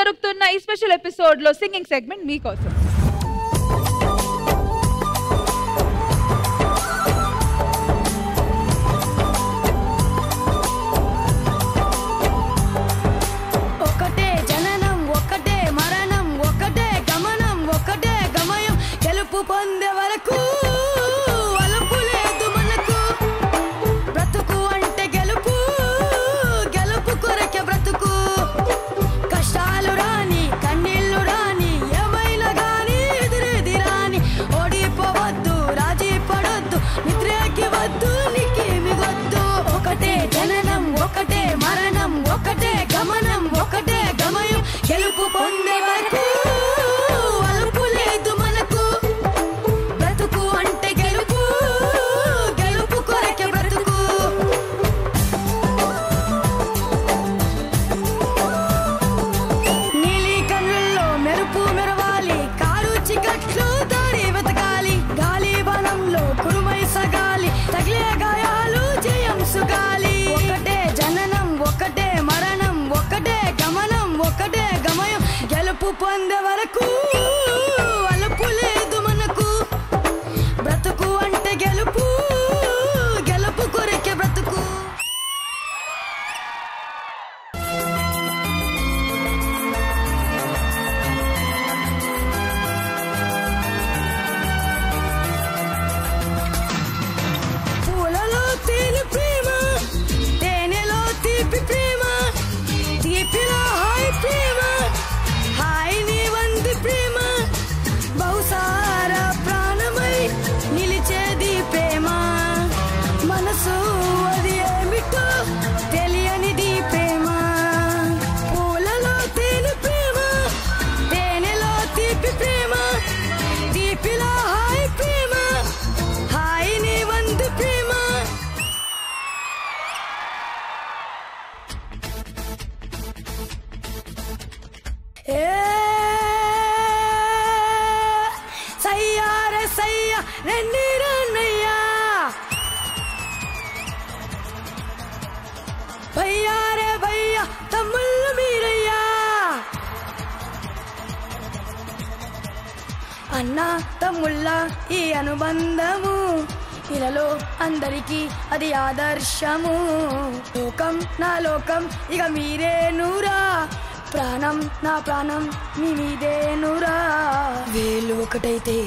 దొరుకుతున్న ఈ special episode లో singing segment మీకోసం. ఒకటే జననం ఒకటే మరణం ఒకటే గమనం ఒకటే గమయం గెలుపు పొందే వరకు అలుపు లేదు మనకు. బ్రతుకు అంటే గెలుపు గెలుపు కొరకే బ్రతుకు. కష్టాలు రాని కన్నీళ్లు రాని ఏమైనా గాని ఎదురేది రాని ఓడిపోవద్దు రాజీ పడొద్దు నిద్రకి వద్దు నీకేమి వద్దు. ఒకటే జననం ఒకటే మరణం ఒకటే గమనం ఒకటే గమయం గెలుపు పొందే వరకు అలుపు లేదు మనకు. బ్రతుకు అంటే గెలుపు గెలుపు కొరకే బ్రతుకు. నీలి కన్నుల్లో మెరుపు మెరవాలి కారు చికట్లు దారి వెతకాలి. గాలి బలంలో కురుమై సగాలి తగిలే గాయాలు జయం సుగాలి. ఒకటే జననం ఒకటే మరణం ఒకటే గమనం ఒకటే గమయం గెలుపు పొందే వరకు అలుపు లేదు మనకు. బ్రతుకు అంటే గెలుపు గెలుపు కొరకే బ్రతుకు. పూలలో తేనె ప్రేమ తేనెలో తీపి ప్రేమ తీపిలో హాయ్ ప్రేమ హాయ్ నీ వంది ప్రేమ బహుసార ప్రాణమై నిలిచేది ప్రేమ. మనసు అది ఏమిటో తెలియనిది ప్రేమ. పూలలో తేనె ప్రేమ తేనెలో తీపి ప్రేమ తీపిలో హాయ్ ప్రేమ హాయ్ నీ వంది ప్రేమ. ఏ సయ్యారే సయ్యా రండి రన్నయ్యా భయ్యారే భయ్యా తమ్ముళ్ళు మీరయ్యా. అన్న తమ్ముళ్ళ ఈ అనుబంధము ఇలలో అందరికీ అది ఆదర్శము. లోకం నా లోకం ఇక మీరే నూరా ప్రాణం నా ప్రాణం మీ మీదే నూరా. వేలు ఒకటైతే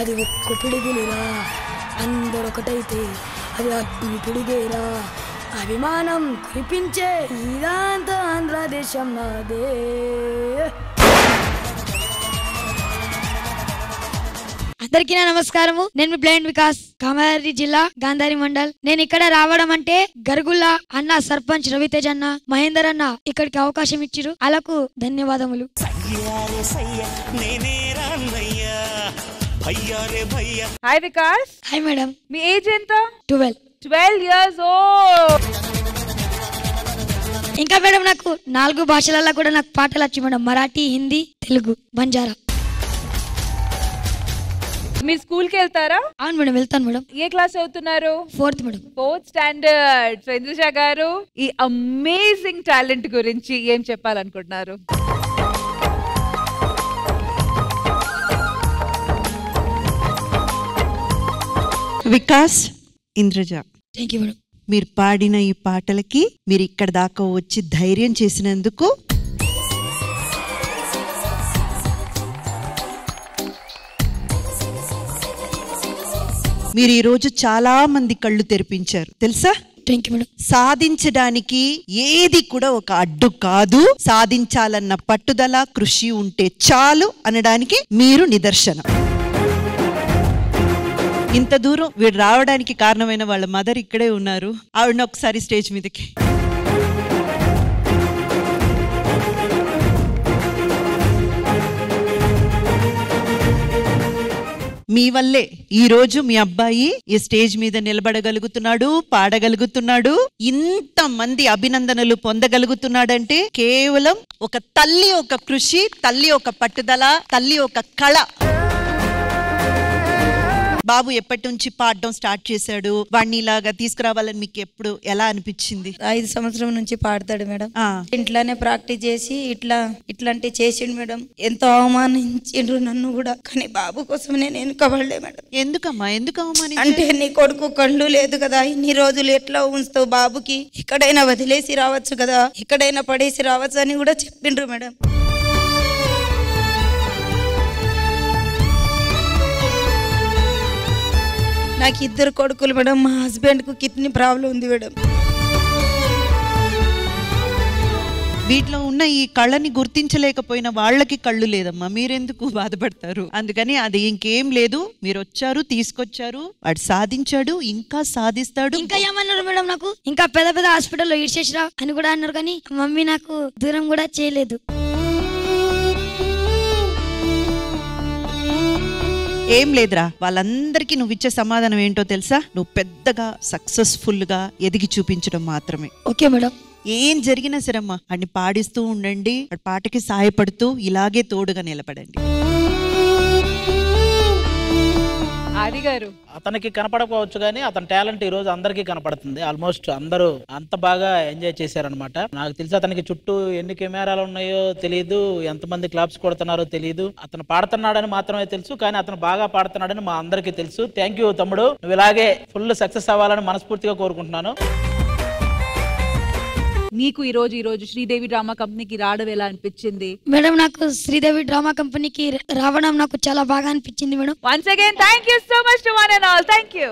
అది ఒక్క పిడుగులురా అందరొకటైతే అది అగ్ని పిడుగేరా. అభిమానం కురిపించే ఇదంతా ఆంధ్రదేశం నాదే. అందరికీ నా నమస్కారము. నేను మీ బ్లైండ్ వికాస్ కామారెడ్డి జిల్లా గాంధారి మండల్. నేను ఇక్కడ రావడం అంటే గరుగుల్ల అన్న సర్పంచ్ రవితేజ్ అన్న మహేందర్ అన్న ఇక్కడికి అవకాశం ఇచ్చిరు. అలాకు ధన్యవాదములు. హాయ్ వికాస్. Hi madam. మీ ఏజ్ ఎంత? 12 years old. ఇంకా మేడం నాకు 4 భాషలలో కూడా నాకు పాటలు వచ్చి మేడం. మరాఠీ హిందీ తెలుగు బంజారా. మీరు స్కూల్ కి వెళ్తారా? అవును మేడం వెళ్తాను మేడం. ఏ క్లాస్ చదువుతున్నారు? 4th madam. 4th standard. So Indraja గారు ఈ అమేజింగ్ టాలెంట్ గురించి ఏం చెప్పాలనుకుంటున్నారు? Vikas, Indraja, thank you madam. మీరు పాడిన ఈ పాటలకి మీరు ఇక్కడ దాకా వచ్చి ధైర్యం చేసినందుకు మీరు ఈ రోజు చాలా మంది కళ్ళు తెరిపించారు తెలుసా? Thank you madam. సాధించడానికి ఏది కూడా ఒక అడ్డు కాదు. సాధించాలన్న పట్టుదల కృషి ఉంటే చాలు అనడానికి మీరు నిదర్శనం. ఇంత దూరం వీడు రావడానికి కారణమైన వాళ్ళ మదర్ ఇక్కడే ఉన్నారు. ఆవిడని ఒకసారి స్టేజ్ మీదకి. మీ వల్లే ఈ రోజు మీ అబ్బాయి ఈ స్టేజ్ మీద నిలబడగలుగుతున్నాడు, పాడగలుగుతున్నాడు, ఇంత మంది అభినందనలు పొందగలుగుతున్నాడంటే కేవలం ఒక తల్లి ఒక కృషి, తల్లి ఒక పట్టుదల, తల్లి ఒక కళ. బాబు ఎప్పటి నుంచి పాడడం స్టార్ట్ చేశాడు, వాడిని ఇలాగా తీసుకురావాలని మీకు ఎప్పుడు ఎలా అనిపించింది? 5 సంవత్సరం నుంచి పాడతాడు మేడం. ఇంట్లోనే ప్రాక్టీస్ చేసి ఇట్లాంటి చేసిండు మేడం. ఎంతో అవమానించిండ్రు నన్ను కూడా, కానీ బాబు కోసం నేను వెనుకబడలే మేడం. ఎందుకమ్మా, ఎందుకు అవమానించారు? అంటే నీ కొడుకు కళ్ళు లేదు కదా, ఇన్ని రోజులు ఎట్లా ఉంచుతావు బాబుకి, ఎక్కడైనా వదిలేసి రావచ్చు కదా, ఎక్కడైనా పడేసి రావచ్చు అని కూడా చెప్పిండ్రు మేడం. నాకు 2 కొడుకులు మేడం. మా హస్బెండ్ కు కిడ్నీ ప్రాబ్లం ఉంది మేడం. వీటిలో ఉన్న ఈ కళని గుర్తించలేకపోయిన వాళ్ళకి కళ్ళు లేదమ్మా, మీరెందుకు బాధపడతారు? అందుకని అది ఇంకేం లేదు, మీరు వచ్చారు, తీసుకొచ్చారు, వాడు సాధించాడు, ఇంకా సాధిస్తాడు. ఇంకా ఏమన్నారు మేడం, నాకు ఇంకా పెద్ద పెద్ద హాస్పిటల్లో ఇడ్చేసిరా అని కూడా అన్నారు, కానీ మమ్మీ నాకు దూరం కూడా చేయలేదు. ఏం లేదురా, వాళ్ళందరికీ నువ్వు ఇచ్చే సమాధానం ఏంటో తెలుసా? నువ్వు పెద్దగా సక్సెస్ఫుల్ గా ఎదిగి చూపించడం మాత్రమే. Okay madam. ఏం జరిగినా సరమ్మా అన్ని పాడిస్తూ ఉండండి, పాటకి సహాయపడుతూ ఇలాగే తోడుగా నిలబడండి. ఆది గారు, అతనికి కనపడకపోవచ్చు కానీ అతని టాలెంట్ ఈ రోజు అందరికీ కనపడుతుంది. ఆల్మోస్ట్ అందరూ అంత బాగా ఎంజాయ్ చేశారనమాట. నాకు తెలిసి అతనికి చుట్టూ ఎన్ని కెమెరాలు ఉన్నాయో తెలియదు, ఎంతమంది క్లాప్స్ కొడుతున్నారో తెలియదు. అతను పాడుతున్నాడని మాత్రమే తెలుసు, కానీ అతను బాగా పాడుతున్నాడని మా అందరికీ తెలుసు. థ్యాంక్ యూ తమ్ముడు, నువ్వు ఇలాగే ఫుల్ సక్సెస్ అవ్వాలని మనస్ఫూర్తిగా కోరుకుంటున్నాను. నీకు ఈ రోజు శ్రీదేవి డ్రామా కంపెనీకి రావడం ఎలా అనిపించింది? మేడం నాకు శ్రీదేవి డ్రామా కంపెనీకి రావడం నాకు చాలా బాగా అనిపించింది madam. Once again, thank you so much to one and all. Thank you.